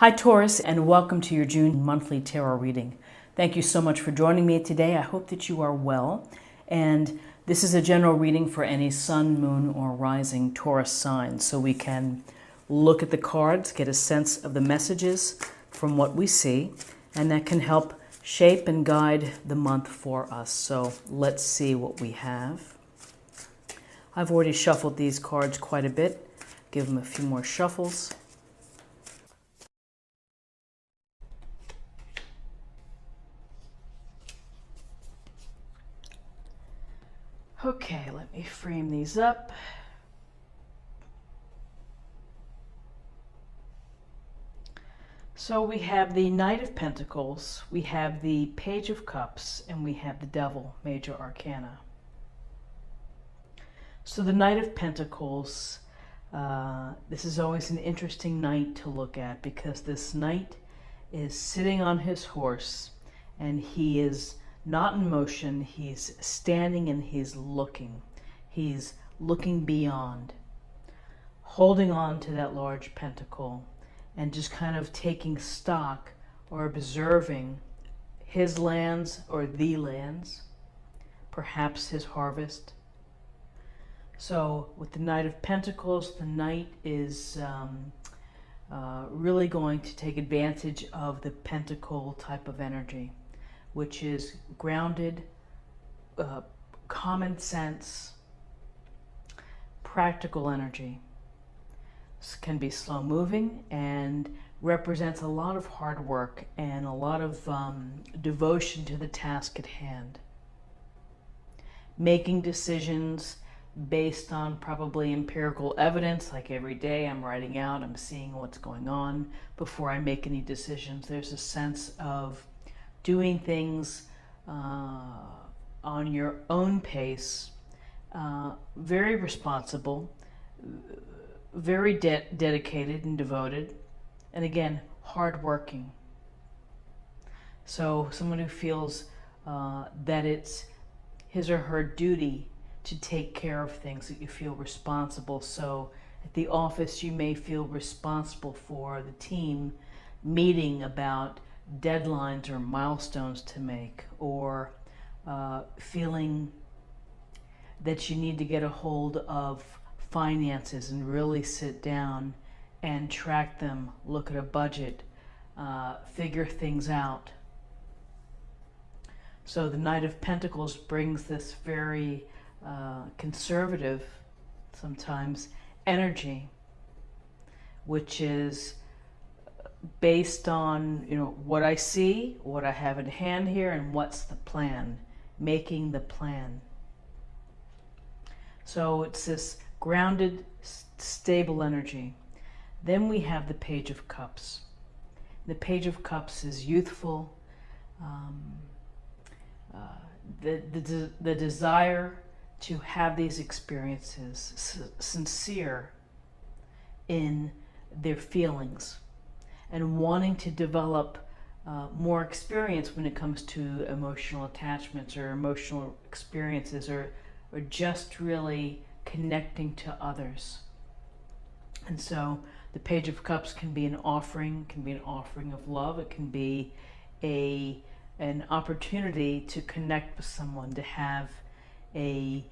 Hi Taurus, and welcome to your June monthly tarot reading. Thank you so much for joining me today. I hope that you are well. And this is a general reading for any sun, moon, or rising Taurus sign. So we can look at the cards, get a sense of the messages from what we see, and that can help shape and guide the month for us. So let's see what we have. I've already shuffled these cards quite a bit. Give them a few more shuffles. Okay, let me frame these up. So we have the Knight of Pentacles, we have the Page of Cups, and we have the Devil, Major Arcana. So the Knight of Pentacles, this is always an interesting knight to look at because this knight is sitting on his horse and he is not in motion, he's standing and he's looking. He's looking beyond, holding on to that large pentacle and just kind of taking stock or observing his lands or the lands, perhaps his harvest. So with the Knight of Pentacles, the knight is really going to take advantage of the pentacle type of energy, which is grounded, common sense, practical energy. This can be slow moving and represents a lot of hard work and a lot of devotion to the task at hand. Making decisions based on probably empirical evidence, like every day I'm writing out, I'm seeing what's going on before I make any decisions. There's a sense of doing things on your own pace, very responsible, very dedicated and devoted, and again, hardworking. So someone who feels that it's his or her duty to take care of things, that you feel responsible. So at the office, you may feel responsible for the team meeting about deadlines or milestones to make, or feeling that you need to get a hold of finances and really sit down and track them, look at a budget, figure things out. So the Knight of Pentacles brings this very conservative, sometimes, energy, which is based on, what I see, what I have in hand here, and what's the plan, making the plan. So it's this grounded, stable energy. Then we have the Page of Cups. The Page of Cups is youthful, the desire to have these experiences, sincere in their feelings, and wanting to develop more experience when it comes to emotional attachments or emotional experiences, or just really connecting to others. And so the Page of Cups can be an offering, of love. It can be an opportunity to connect with someone, to have a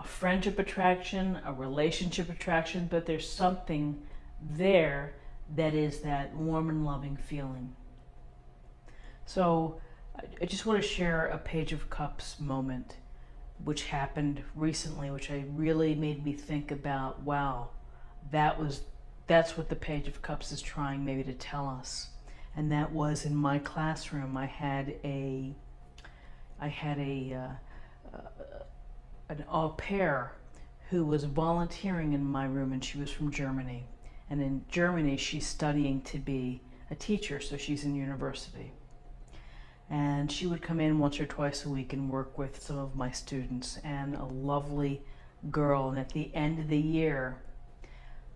friendship attraction, a relationship attraction, but there's something there that is that warm and loving feeling. So I just want to share a Page of Cups moment which happened recently, which really made me think about, wow, that's what the Page of Cups is trying maybe to tell us. And that was in my classroom. I had an au pair who was volunteering in my room, and she was from Germany. And in Germany, she's studying to be a teacher, so she's in university. And she would come in once or twice a week and work with some of my students, and a lovely girl. And at the end of the year,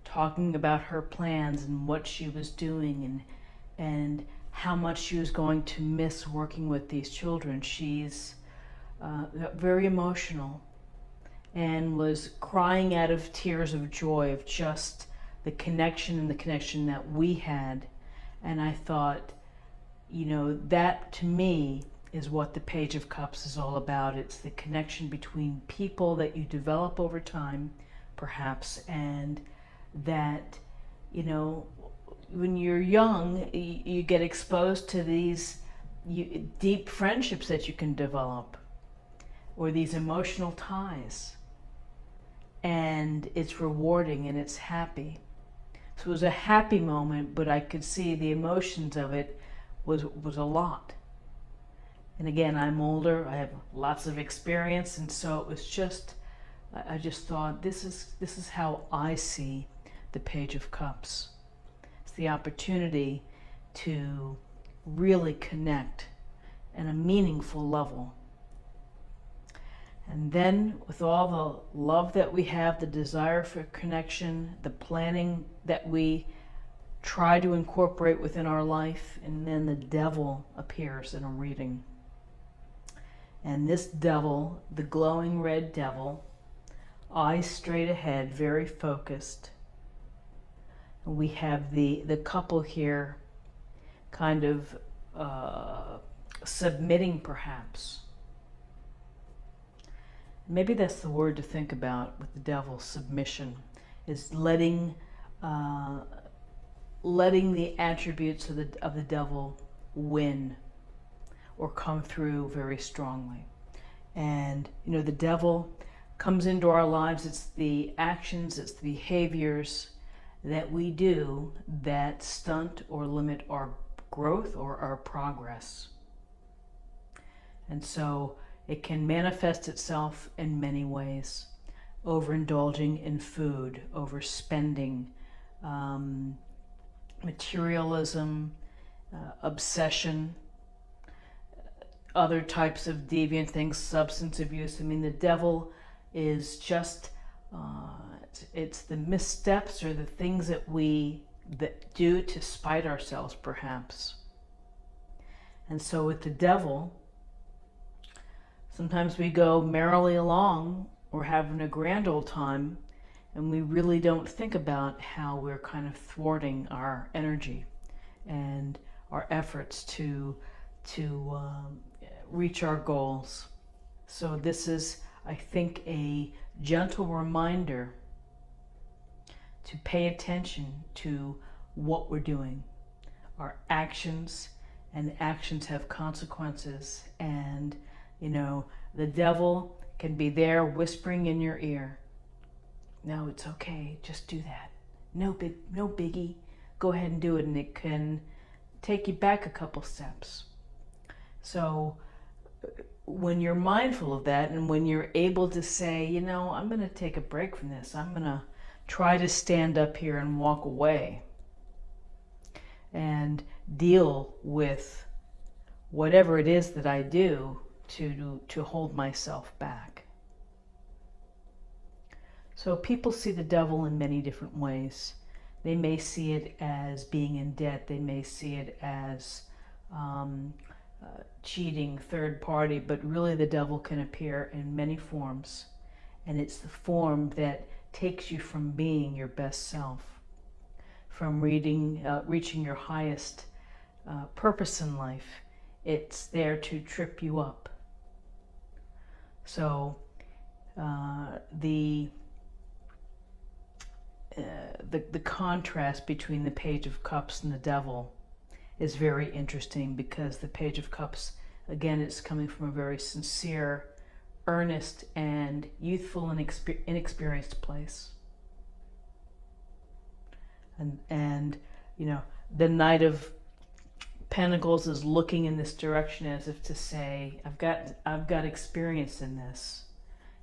talking about her plans and what she was doing and how much she was going to miss working with these children. She's very emotional and was crying out of tears of joy of just the connection and the connection that we had. And I thought, you know, that to me is what the Page of Cups is all about. It's the connection between people that you develop over time, perhaps, and that, you know, when you're young, you get exposed to these deep friendships that you can develop, or these emotional ties, and it's rewarding and it's happy. So it was a happy moment, but I could see the emotions of it was a lot. And again, I'm older, I have lots of experience, and so it was just, I just thought, this is how I see the Page of Cups. It's the opportunity to really connect at a meaningful level. And then with all the love that we have, the desire for connection, the planning that we try to incorporate within our life, and then the devil appears in a reading. And this devil, the glowing red devil, eyes straight ahead, very focused. And we have the couple here kind of submitting, perhaps. Maybe that's the word to think about with the devil, submission, is letting the attributes of the devil win or come through very strongly. And you know, the devil comes into our lives. It's the actions, it's the behaviors that we do that stunt or limit our growth or our progress. And so it can manifest itself in many ways. Overindulging in food, overspending, materialism, obsession, other types of deviant things, substance abuse. I mean, the devil is just, it's the missteps or the things that we do to spite ourselves, perhaps. And so with the devil, sometimes we go merrily along, we're having a grand old time, and we really don't think about how we're kind of thwarting our energy and our efforts to reach our goals. So this is, I think, a gentle reminder to pay attention to what we're doing. Our actions, and actions have consequences, and you know, the devil can be there whispering in your ear. No, it's okay, just do that. No biggie. Go ahead and do it, and it can take you back a couple steps. So when you're mindful of that, and when you're able to say, you know, I'm going to take a break from this. I'm going to try to stand up here and walk away and deal with whatever it is that I do to hold myself back. So people see the devil in many different ways. They may see it as being in debt. They may see it as cheating, third party, but really the devil can appear in many forms. And it's the form that takes you from being your best self, from reaching your highest purpose in life. It's there to trip you up. So the contrast between the Page of Cups and the devil is very interesting, because the Page of Cups, again, it's coming from a very sincere, earnest, and youthful and inexperienced place. And you know, the Knight of Pentacles is looking in this direction as if to say, I've got experience in this.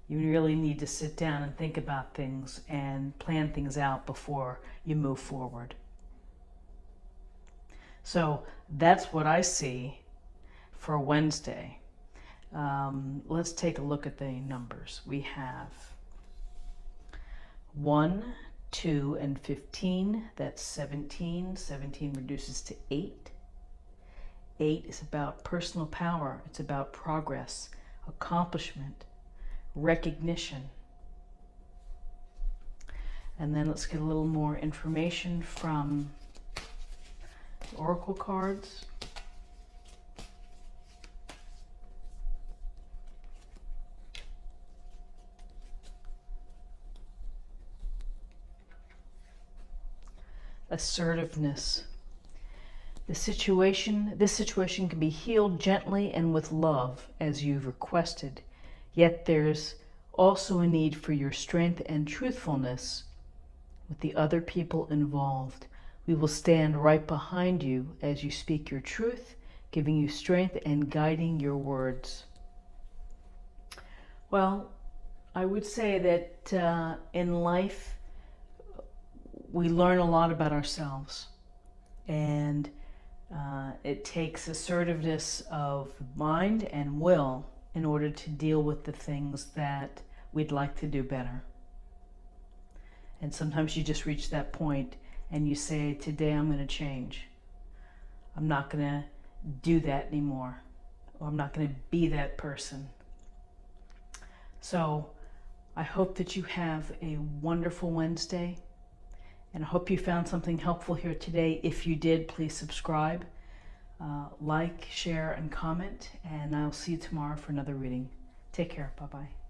You really need to sit down and think about things and plan things out before you move forward. So that's what I see for Wednesday. Let's take a look at the numbers. We have 1, 2, and 15. That's 17. 17 reduces to 8. 8 is about personal power. It's about progress, accomplishment, recognition. And then let's get a little more information from the oracle cards. Assertiveness. This situation can be healed gently and with love as you've requested, yet there's also a need for your strength and truthfulness with the other people involved. We will stand right behind you as you speak your truth, giving you strength and guiding your words. Well, I would say that in life, we learn a lot about ourselves, and it takes assertiveness of mind and will in order to deal with the things that we'd like to do better. And sometimes you just reach that point and you say, today I'm going to change. I'm not going to do that anymore, or I'm not going to be that person. So I hope that you have a wonderful Wednesday. And I hope you found something helpful here today. If you did, please subscribe, like, share, and comment. And I'll see you tomorrow for another reading. Take care. Bye-bye.